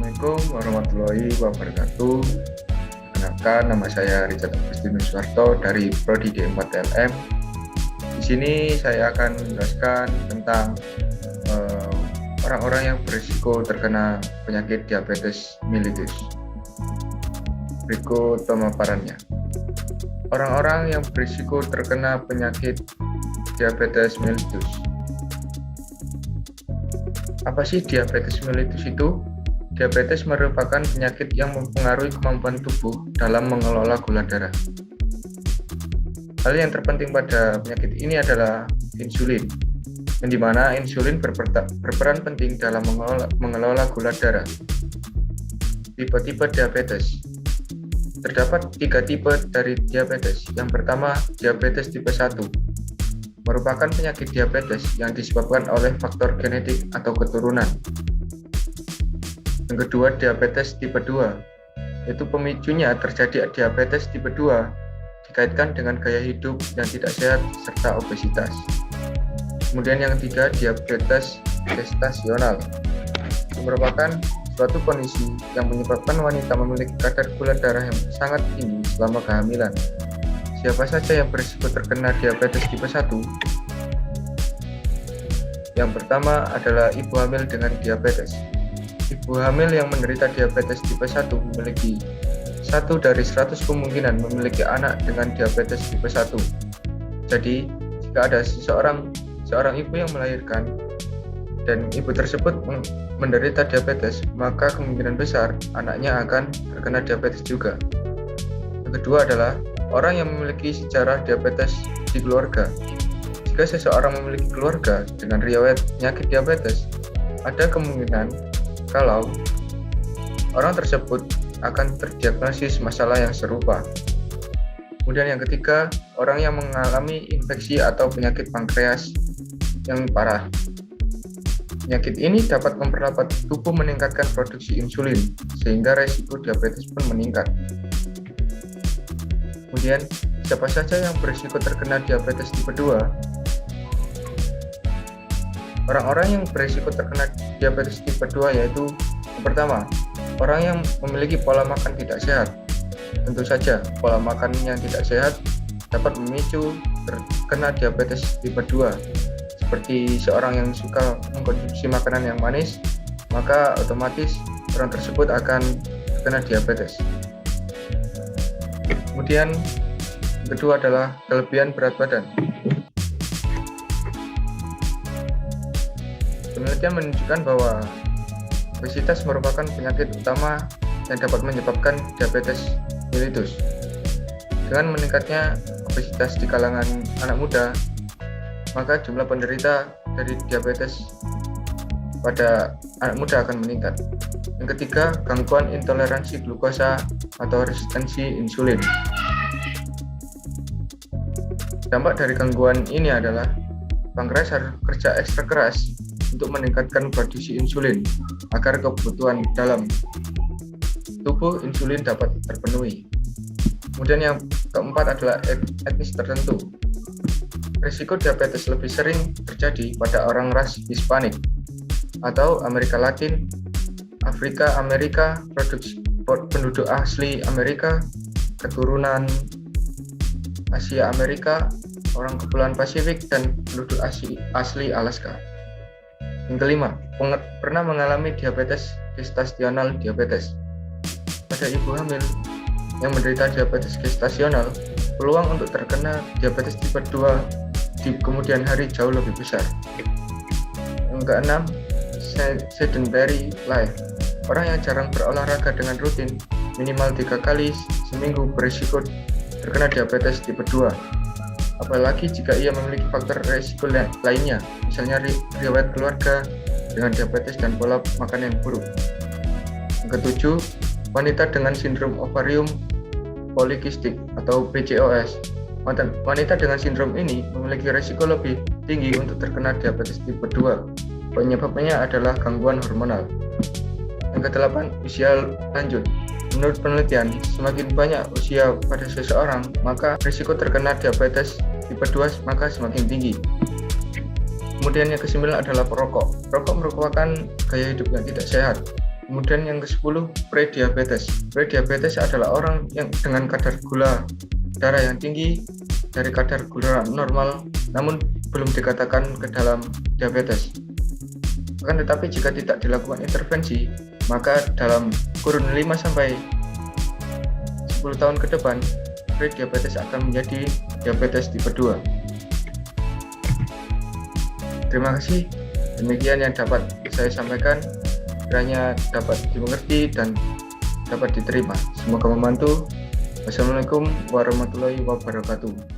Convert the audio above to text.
Assalamualaikum warahmatullahi wabarakatuh. Perkenalkan, nama saya Richard Agustinus Suharto dari Prodi D4LM. Di sini saya akan menjelaskan tentang orang-orang yang berisiko terkena penyakit diabetes mellitus. Berikut pemaparannya. Orang-orang yang berisiko terkena penyakit diabetes mellitus. Apa sih diabetes mellitus itu? Diabetes merupakan penyakit yang mempengaruhi kemampuan tubuh dalam mengelola gula darah. Hal yang terpenting pada penyakit ini adalah insulin, yang dimana insulin berperan penting dalam mengelola gula darah. Tipe-tipe diabetes. Terdapat 3 tipe dari diabetes. Yang pertama, diabetes tipe 1. Merupakan penyakit diabetes yang disebabkan oleh faktor genetik atau keturunan. Yang kedua, diabetes tipe 2, yaitu pemicunya terjadi diabetes tipe 2 dikaitkan dengan gaya hidup yang tidak sehat serta obesitas. Kemudian yang ketiga, diabetes gestasional, merupakan suatu kondisi yang menyebabkan wanita memiliki kadar gula darah yang sangat tinggi selama kehamilan. Siapa saja yang berisiko terkena diabetes tipe 1? Yang pertama adalah ibu hamil dengan diabetes. Ibu hamil yang menderita diabetes tipe 1 memiliki 1 dari 100 kemungkinan memiliki anak dengan diabetes tipe 1. Jadi, jika ada seorang ibu yang melahirkan dan ibu tersebut menderita diabetes, maka kemungkinan besar anaknya akan terkena diabetes juga. Yang kedua adalah orang yang memiliki sejarah diabetes di keluarga. Jika seseorang memiliki keluarga dengan riwayat penyakit diabetes, ada kemungkinan kalau orang tersebut akan terdiagnosis masalah yang serupa. Kemudian yang ketiga, orang yang mengalami infeksi atau penyakit pankreas yang parah. Penyakit ini dapat memperlambat tubuh meningkatkan produksi insulin, sehingga resiko diabetes pun meningkat. Kemudian, siapa saja yang berisiko terkena diabetes tipe 2? Orang-orang yang berisiko terkena diabetes tipe 2 yaitu yang pertama, orang yang memiliki pola makan tidak sehat. Tentu saja, pola makan yang tidak sehat dapat memicu terkena diabetes tipe 2. Seperti seorang yang suka mengkonsumsi makanan yang manis, maka otomatis orang tersebut akan terkena diabetes. Kemudian kedua adalah kelebihan berat badan. Penelitian menunjukkan bahwa obesitas merupakan penyakit utama yang dapat menyebabkan diabetes mellitus. Dengan meningkatnya obesitas di kalangan anak muda, maka jumlah penderita dari diabetes pada anak muda akan meningkat. Yang ketiga, gangguan intoleransi glukosa atau resistensi insulin. Dampak dari gangguan ini adalah pankreas harus bekerja ekstra keras untuk meningkatkan produksi insulin agar kebutuhan dalam tubuh insulin dapat terpenuhi. Kemudian yang keempat adalah etnis tertentu. Risiko diabetes lebih sering terjadi pada orang ras Hispanik atau Amerika Latin, Afrika Amerika, penduduk asli Amerika, keturunan Asia Amerika, orang Kepulauan Pasifik, dan penduduk asli Alaska. Yang kelima, pernah mengalami diabetes gestasional diabetes. Pada ibu hamil yang menderita diabetes gestasional, peluang untuk terkena diabetes tipe 2 di kemudian hari jauh lebih besar. Yang keenam, sedentary life. Orang yang jarang berolahraga dengan rutin, minimal 3 kali seminggu, berisiko terkena diabetes tipe 2. Apalagi jika ia memiliki faktor risiko lainnya, misalnya riwayat keluarga dengan diabetes dan pola makan yang buruk. Yang ketujuh, wanita dengan sindrom ovarium polikistik atau PCOS. Wanita dengan sindrom ini memiliki risiko lebih tinggi untuk terkena diabetes tipe 2. Penyebabnya adalah gangguan hormonal. Yang kedelapan, usia lanjut. Menurut penelitian, semakin banyak usia pada seseorang, maka risiko terkena diabetes tipe 2 maka semakin tinggi. Kemudian yang kesembilan adalah perokok. Perokok merupakan gaya hidup yang tidak sehat. Kemudian yang ke-10, prediabetes. Prediabetes adalah orang yang dengan kadar gula darah yang tinggi dari kadar gula normal, namun belum dikatakan ke dalam diabetes. Akan tetapi jika tidak dilakukan intervensi, maka dalam kurun 5 sampai 10 tahun ke depan, prediabetes akan menjadi diabetes tipe 2. Terima kasih. Demikian yang dapat saya sampaikan. Kiranya dapat dimengerti dan dapat diterima. Semoga membantu. Wassalamualaikum warahmatullahi wabarakatuh.